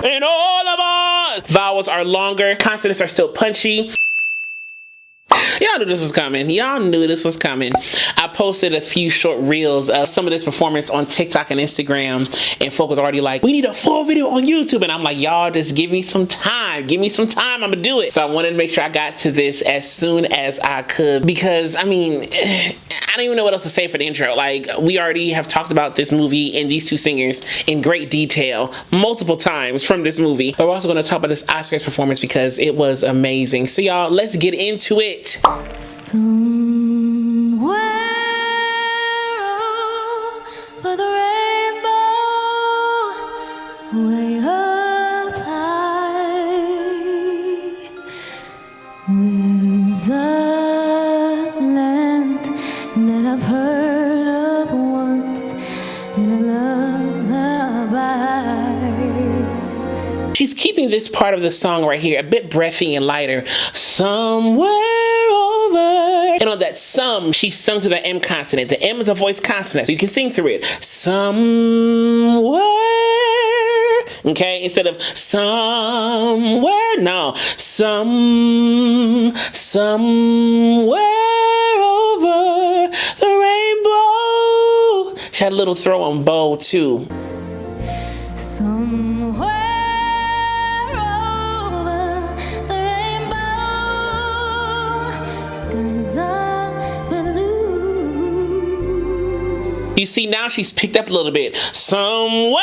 And all of our vowels are longer, consonants are still punchy. Y'all knew this was coming. Y'all knew this was coming. I posted a few short reels of some of this performance on TikTok and Instagram, and folk was already like, we need a full video on YouTube. And I'm like, y'all just give me some time. Give me some time. I'm gonna do it. So I wanted to make sure I got to this as soon as I could, because I mean, I don't even know what else to say for the intro. Like, we already have talked about this movie and these two singers in great detail multiple times from this movie. But we're also going to talk about this OSCARS performance because it was amazing. So y'all, let's get into it. Somewhere over the rainbow, way up high, there's a land that I've heard of once in a lullaby. She's keeping this part of the song right here a bit breathy and lighter. Somewhere over. And on that some, she sung to the M consonant. The M is a voice consonant, so you can sing through it. Somewhere. Okay, instead of somewhere, no. Somewhere over the rainbow. She had a little throw on bow too. Somewhere over the rainbow, skies are blue. You see, now she's picked up a little bit. Somewhere.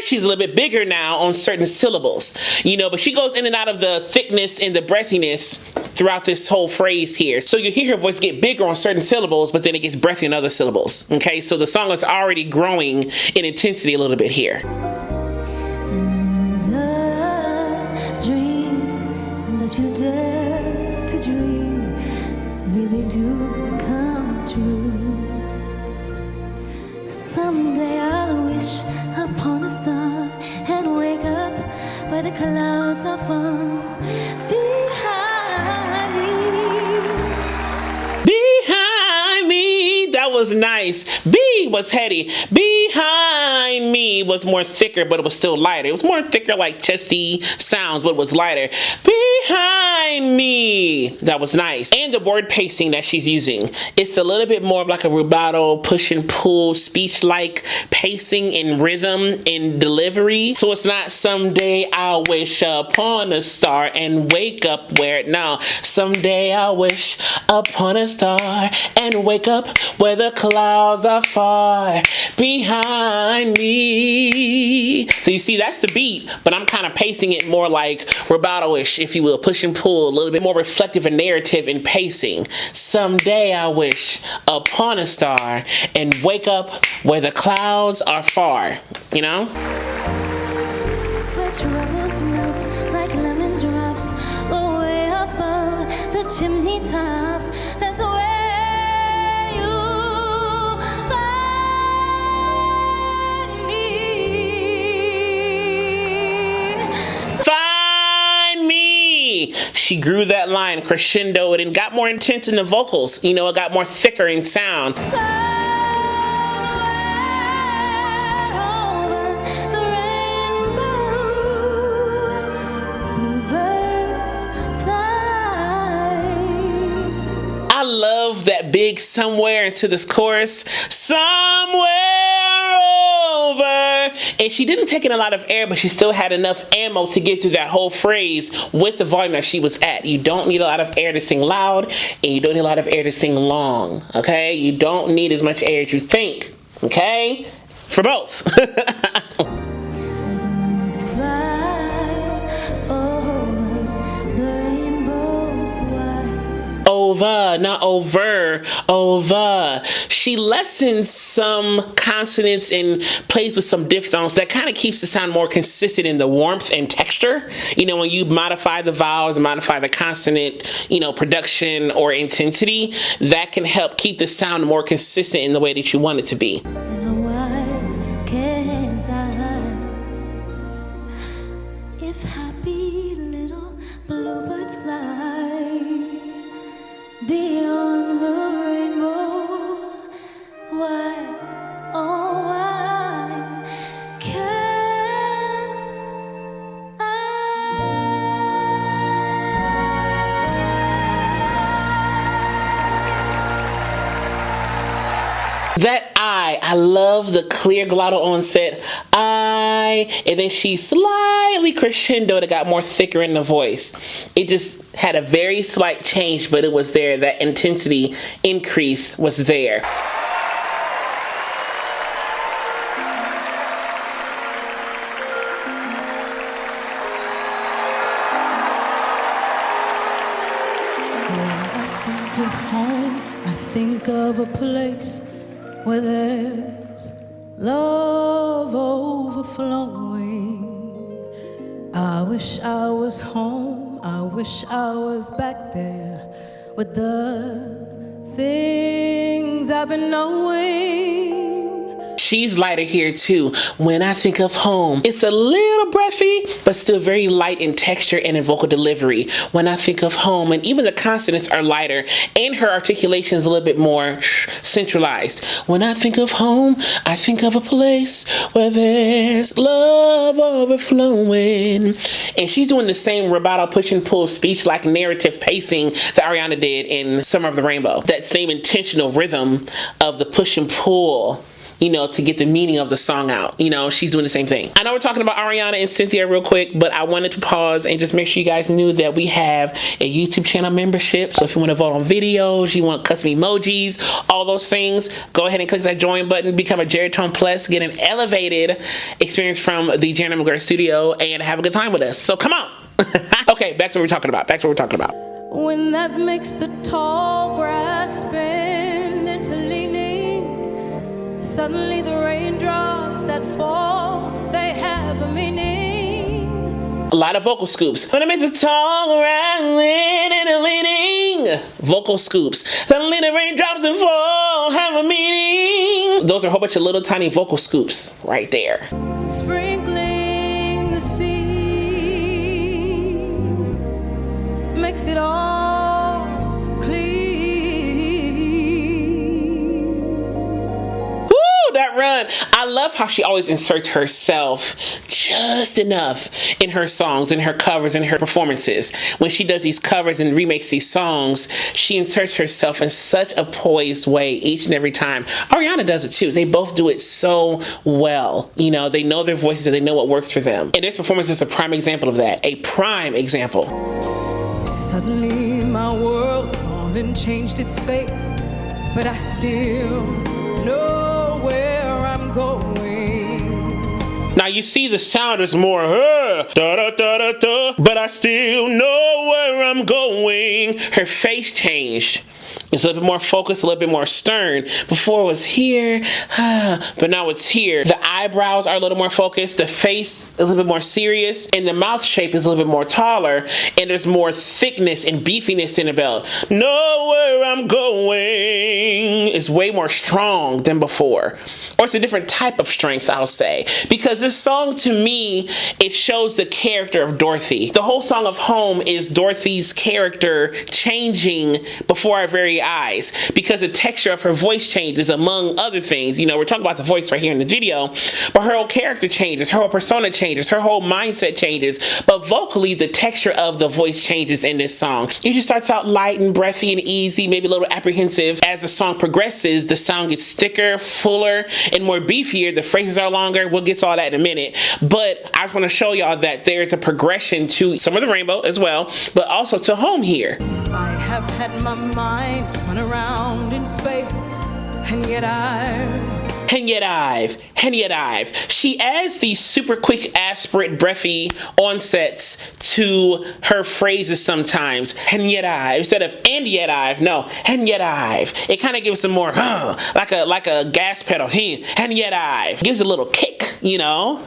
She's a little bit bigger now on certain syllables, you know, but she goes in and out of the thickness and the breathiness throughout this whole phrase here. So you hear her voice get bigger on certain syllables, but then it gets breathy on other syllables. Okay, so the song is already growing in intensity a little bit here. And the dreams that you dare to dream really do come true. Someday I'll wish upon a star and wake up where the clouds are far behind me. Behind me, that was nice. B was heady. Behind me was more thicker, but it was still lighter. It was more thicker, like chesty sounds, but it was lighter. Behind me, that was nice. And the word pacing that she's using, it's a little bit more of like a rubato, push and pull, speech-like pacing and rhythm and delivery. So it's not someday I'll wish upon a star and wake up where, no, someday I'll wish upon a star and wake up where the clouds are far behind me. So you see, that's the beat, but I'm kind of pacing it more like rubato-ish, if you will, push and pull, a little bit more reflective and narrative in pacing. Someday I wish upon a star and wake up where the clouds are far, you know? Where troubles melt like lemon drops way above the chimney tops. That's where you find me. Find me! She grew that line, crescendoed, and got more intense in the vocals. You know, it got more thicker in sound. I love that big somewhere into this chorus. Somewhere over. And she didn't take in a lot of air, but she still had enough ammo to get through that whole phrase with the volume that she was at. You don't need a lot of air to sing loud, and you don't need a lot of air to sing long, okay? You don't need as much air as you think, okay? For both. Over, not over, over. She lessens some consonants and plays with some diphthongs. That kind of keeps the sound more consistent in the warmth and texture. You know, when you modify the vowels and modify the consonant, you know, production or intensity, that can help keep the sound more consistent in the way that you want it to be. If happy little bluebirds fly beyond the rainbow, why, oh why can't That I love the clear glottal onset, and then she slightly crescendoed. It got more thicker in the voice. It just had a very slight change, but it was there. That intensity increase was there. I think of a place where there's love overflowing. I wish I was home, I wish I was back there with the things I've been knowing. She's lighter here too. When I think of home, it's a little breathy, but still very light in texture and in vocal delivery. When I think of home, and even the consonants are lighter, and her articulation is a little bit more centralized. When I think of home, I think of a place where there's love overflowing. And she's doing the same rubato push and pull speech like narrative pacing that Ariana did in Summer of the Rainbow. That same intentional rhythm of the push and pull, you know, to get the meaning of the song out. You know, she's doing the same thing. I know we're talking about Ariana and Cynthia real quick, but I wanted to pause and just make sure you guys knew that we have a YouTube channel membership. So if you want to vote on videos, you want custom emojis, all those things, go ahead and click that join button, become a Geritone Plus, get an elevated experience from the Jeremy McGuire studio, and have a good time with us. So come on. Okay, back to what we're talking about. When that makes the tall grass bend into leaning, suddenly the raindrops that fall, they have a meaning. A lot of vocal scoops. When I make the tall around and leaning. Vocal scoops. Suddenly the raindrops that fall have a meaning. Those are a whole bunch of little tiny vocal scoops right there. Sprinkling the sea makes it all clean. That run. I love how she always inserts herself just enough in her songs, in her covers, in her performances. When she does these covers and remakes these songs, she inserts herself in such a poised way each and every time. Ariana does it too. They both do it so well. You know, they know their voices and they know what works for them. And this performance is a prime example of that. A prime example. Suddenly my world's gone and changed its fate, but I still know where I'm going. Now you see the sound is more da da da da da, but I still know where I'm going. Her face changed. It's a little bit more focused, a little bit more stern. Before it was here, but now it's here. The eyebrows are a little more focused, the face is a little bit more serious, and the mouth shape is a little bit more taller, and there's more thickness and beefiness in the belt. Know where I'm going is way more strong than before. Or it's a different type of strength, I'll say. Because this song, to me, it shows the character of Dorothy. The whole song of Home is Dorothy's character changing before our very eyes, because the texture of her voice changes, among other things. You know, we're talking about the voice right here in the video, but her whole character changes, her whole persona changes, her whole mindset changes, but vocally the texture of the voice changes in this song. It usually starts out light and breathy and easy, maybe a little apprehensive. As the song progresses, the sound gets thicker, fuller, and more beefier. The phrases are longer. We'll get to all that in a minute, but I just want to show y'all that there's a progression to Summer of the Rainbow as well, but also to Home here. I have had my mind spun around in space, and yet I've. She adds these super quick, aspirate, breathy onsets to her phrases sometimes. And yet I've, instead of and yet I've, no, and yet I've. It kind of gives some more, like a gas pedal. And yet I've. Gives a little kick, you know?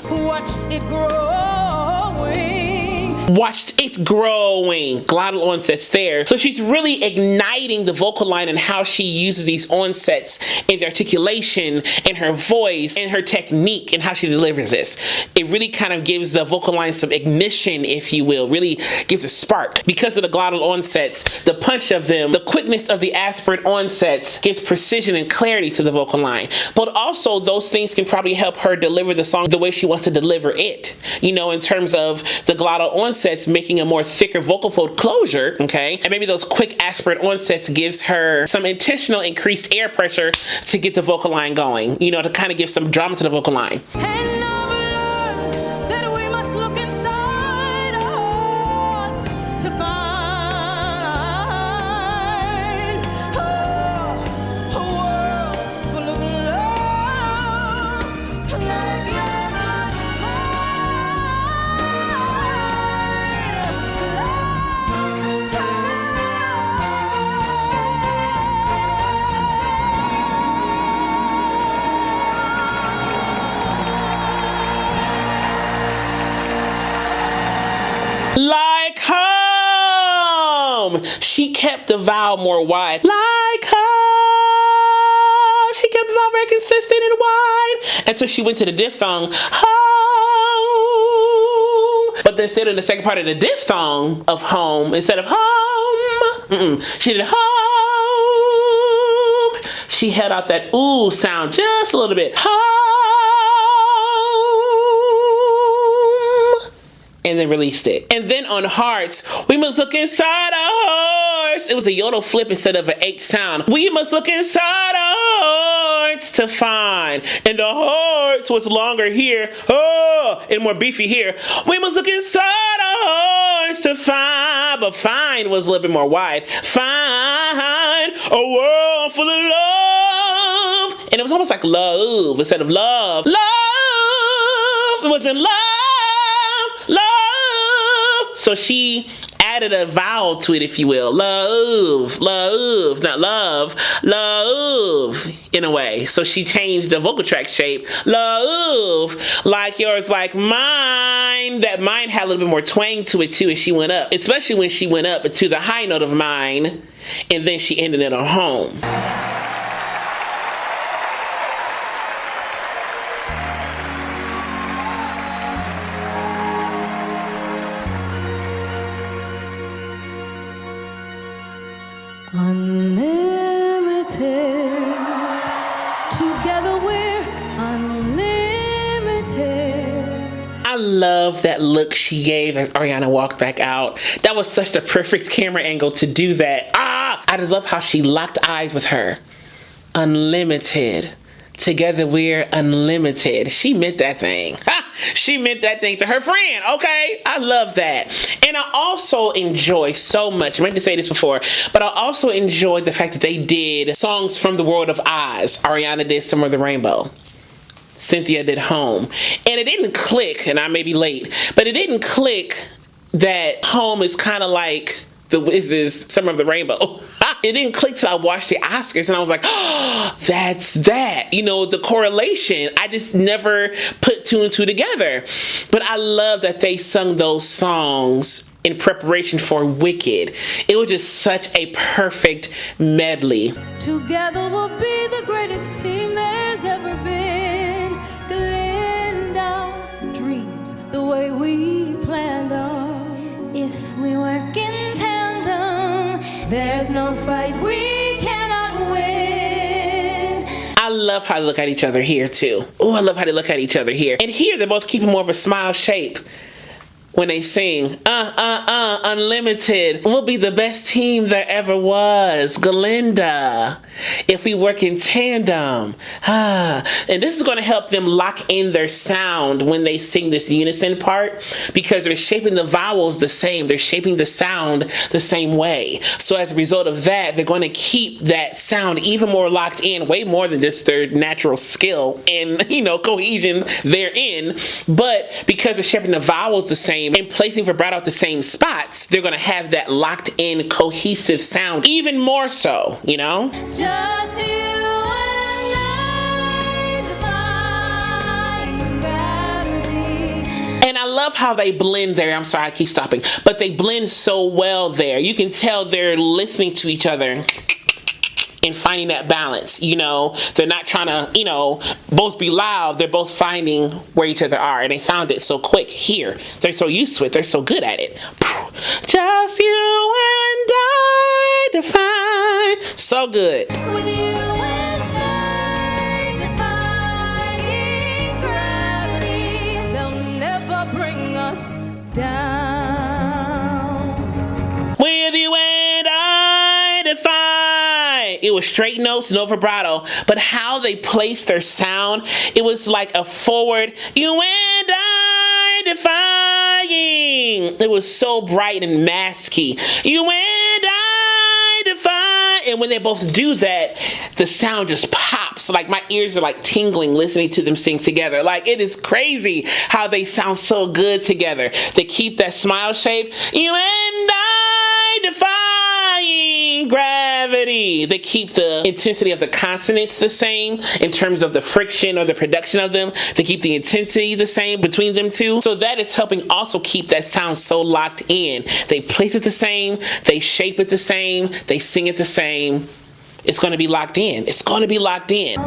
Watched it growing. Glottal onsets there. So she's really igniting the vocal line and how she uses these onsets in the articulation, in her voice, and her technique, and how she delivers this. It really kind of gives the vocal line some ignition, if you will. Really gives a spark. Because of the glottal onsets, the punch of them, the quickness of the aspirate onsets gives precision and clarity to the vocal line. But also those things can probably help her deliver the song the way she wants to deliver it. You know, in terms of the glottal onsets, onsets, making a more thicker vocal fold closure, okay? And maybe those quick aspirate onsets gives her some intentional increased air pressure to get the vocal line going, you know, to kind of give some drama to the vocal line. And now we learn that we must look inside our hearts to find a world full of love like yours and Like home. She kept the vowel more wide. Like home. She kept the vowel very consistent and wide until she went to the diphthong. Home. But then instead in the second part of the diphthong of home, instead of home, she did home. She held out that ooh sound just a little bit. Home. And then released it. And then on hearts, we must look inside our hearts. It was a yodel flip instead of an H sound. We must look inside our hearts to find. And the hearts was longer here, oh, and more beefy here. We must look inside our hearts to find. But find was a little bit more wide. Find a world full of love. And it was almost like love instead of love. Love. It wasn't love. Love. So she added a vowel to it, if you will. Love, love, not love, love, in a way. So she changed the vocal tract shape. Love, like yours, like mine. That mine had a little bit more twang to it too as she went up, especially when she went up to the high note of mine, and then she ended it on home. unlimited. Together we're unlimited. I love that look she gave as Ariana walked back out. That was such the perfect camera angle to do that. I just love how she locked eyes with her. Unlimited. Together we're unlimited. She meant that thing. She meant that thing to her friend, okay? I love that. And I also enjoy so much, I meant to say this before, but I also enjoyed the fact that they did songs from the world of Oz. Ariana did Summer of the Rainbow. Cynthia did Home. And it didn't click, and I may be late, but it didn't click that Home is kind of like the Wiz's Summer of the Rainbow. It didn't click till I watched the Oscars and I was like, oh, that's that. You know, the correlation. I just never put two and two together. But I love that they sung those songs in preparation for Wicked. It was just such a perfect medley. Together we'll be the greatest team there's ever been. Glenda dreams the way we planned on. If we work in tandem, there's no fight we cannot win. I love how they look at each other here too. Oh, I love how they look at each other here. And here they're both keeping more of a smile shape when they sing, unlimited. We'll be the best team there ever was. Glenda. If we work in tandem. And this is going to help them lock in their sound when they sing this unison part, because they're shaping the vowels the same. They're shaping the sound the same way. So as a result of that, they're going to keep that sound even more locked in, way more than just their natural skill and, you know, cohesion therein. But because they're shaping the vowels the same and placing vibrato at the same spots, they're going to have that locked in cohesive sound even more so, you know? Just you and I, defying gravity. And I love how they blend there. I'm sorry, I keep stopping. But they blend so well there. You can tell they're listening to each other and finding that balance, you know. They're not trying to, you know, both be loud. They're both finding where each other are, and they found it so quick here. They're so used to it. They're so good at it. Just you and I define. So good. With you and I, defying gravity, they'll never bring us down. it was straight notes, no vibrato, but how they placed their sound, it was like a forward, you and I defying. It was so bright and masky. You and I defy. And when they both do that, the sound just pops. Like my ears are like tingling listening to them sing together. Like it is crazy how they sound so good together. They keep that smile shape. You and I defying gravity. They keep the intensity of the consonants the same in terms of the friction or the production of them. They keep the intensity the same between them two. So that is helping also keep that sound so locked in. They place it the same, they shape it the same, they sing it the same. It's going to be locked in. It's going to be locked in.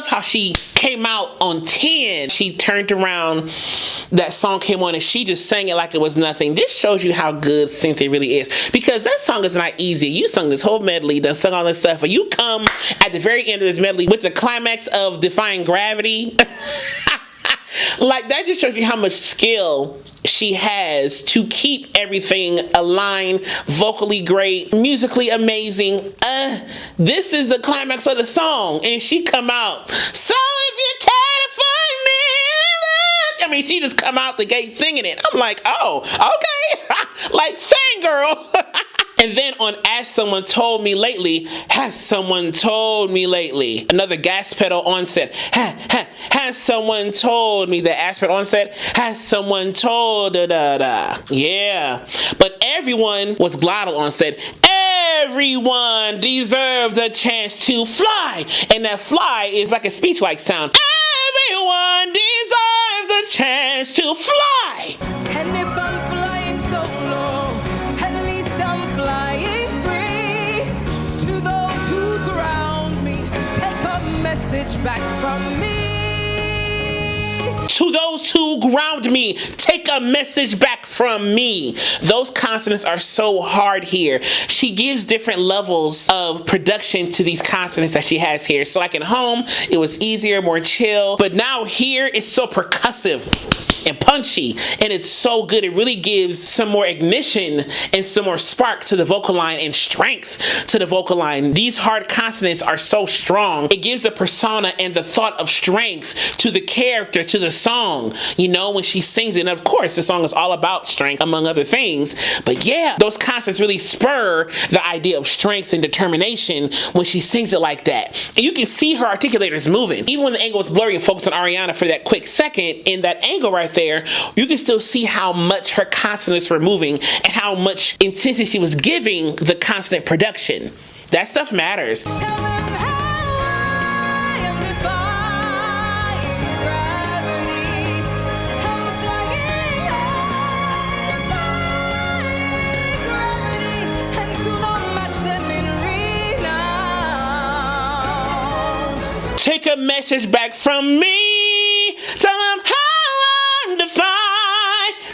How she came out on 10. She turned around, that song came on and she just sang it like it was nothing. This shows you how good Cynthia really is, because that song is not easy. You sung this whole medley, done sung all this stuff, and you come at the very end of this medley with the climax of Defying Gravity. Like that just shows you how much skill she has to keep everything aligned, vocally great, musically amazing. This is the climax of the song, and she come out. So if you care to find me, I mean, she just come out the gate singing it. I'm like, oh, okay, like sing, girl. And then on As Someone Told Me Lately, has someone told me lately? Another gas pedal onset. Has someone told me? The aspirate onset. Has someone told da da da? Yeah. But everyone was glottal onset. Everyone deserves a chance to fly. And that fly is like a speech-like sound. Everyone deserves a chance to fly. And if I'm flying so low, at least I'm flying free. To those who ground me, take a message back from me. To those who ground me, take a message back from me. Those consonants are so hard here. She gives different levels of production to these consonants that she has here. So like at home, it was easier, more chill. But now here, it's so percussive and punchy, and it's so good. It really gives some more ignition and some more spark to the vocal line and strength to the vocal line. These hard consonants are so strong. It gives the persona and the thought of strength to the character, to the song, you know, when she sings it. And of course, the song is all about strength, among other things. But yeah, those consonants really spur the idea of strength and determination when she sings it like that. And you can see her articulators moving. Even when the angle was blurry and focused on Ariana for that quick second, in that angle right there, you can still see how much her consonants were moving and how much intensity she was giving the consonant production. That stuff matters. Tell them how I am defying gravity. I'm flying high, defying gravity, and soon I'll match them in renown. Take a message back from me. Tell them how I'm defying.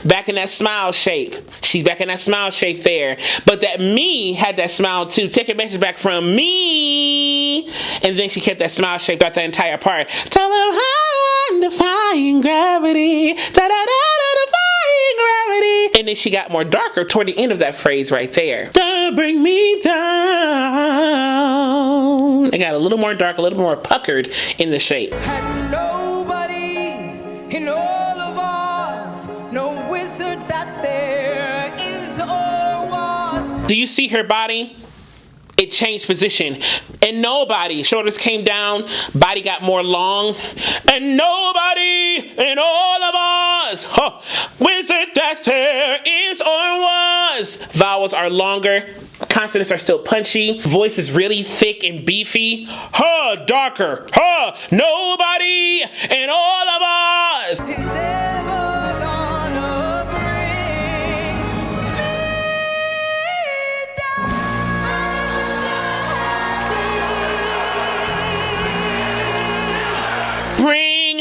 Back in that smile shape. She's back in that smile shape there. But that me had that smile too. Take a message back from me. And then she kept that smile shape throughout the entire part. Tell them how I'm defying gravity. Da-da-da-da, defying gravity. And then she got more darker toward the end of that phrase right there. Bring me down. It got a little more dark, a little more puckered in the shape. And nobody in all of us, no wizard that there is or was. Do you see her body? It changed position. And nobody, shoulders came down, body got more long. And nobody in all of us, wizard that there is or was. Vowels are longer. Consonants are still punchy. Voice is really thick and beefy. Darker. Nobody in all of us. Is ever gonna bring me down. Bring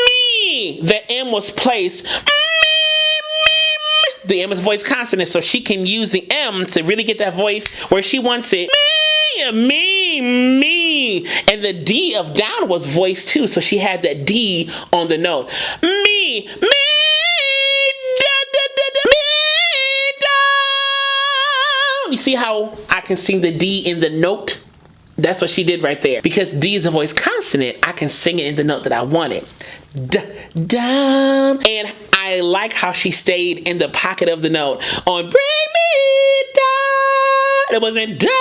me. The M was placed. The M is voice consonant, so she can use the M to really get that voice where she wants it. Me. And the D of down was voiced too, so she had that D on the note. Me, down. You see how I can sing the D in the note? That's what she did right there. Because D is a voice consonant, I can sing it in the note that I wanted. Down. And I like how she stayed in the pocket of the note on bring me down. It wasn't down,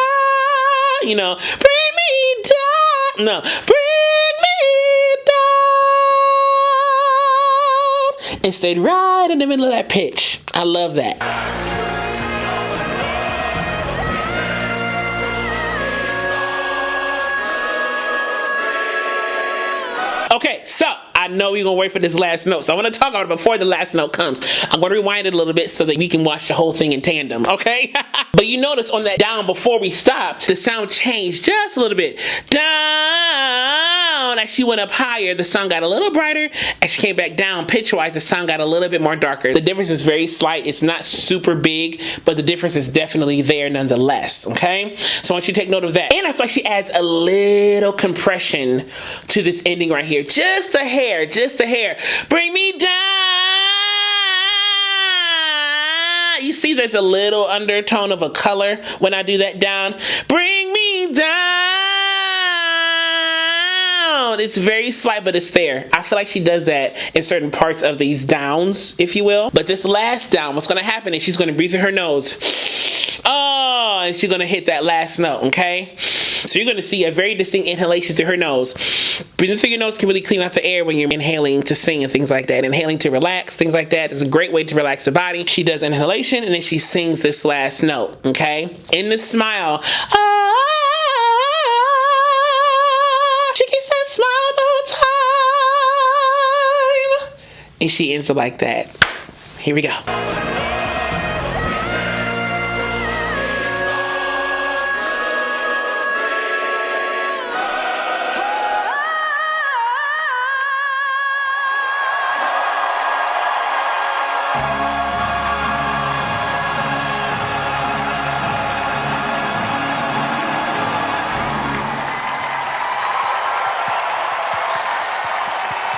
you know, bring me down. No, bring me down. It stayed right in the middle of that pitch. I love that. Okay, so I know we're gonna wait for this last note, so I want to talk about it before the last note comes. I'm gonna rewind it a little bit so that we can watch the whole thing in tandem, okay? But you notice on that down before we stopped, the sound changed just a little bit. Down, as she went up higher, the sound got a little brighter. As she came back down, pitch-wise, the sound got a little bit more darker. The difference is very slight. It's not super big, but the difference is definitely there nonetheless, okay? So I want you to take note of that. And I feel like she adds a little compression to this ending right here. Just a hair, just a hair. Bring me down. You see there's a little undertone of a color when I do that down. Bring me down. It's very slight, but it's there. I feel like she does that in certain parts of these downs, if you will. But this last down, what's gonna happen is she's gonna breathe through her nose. Oh, and she's gonna hit that last note, okay? So you're gonna see a very distinct inhalation through her nose. Breathing through your nose can really clean out the air when you're inhaling to sing and things like that. Inhaling to relax, things like that is a great way to relax the body. She does inhalation and then she sings this last note, okay? In the smile, she keeps that smile the whole time. And she ends it like that. Here we go.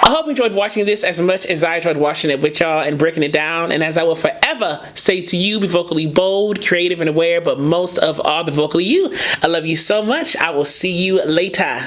I hope you enjoyed watching this as much as I enjoyed watching it with y'all and breaking it down. And as I will forever say to you, be vocally bold, creative, and aware, but most of all, be vocally you. I love you so much. I will see you later.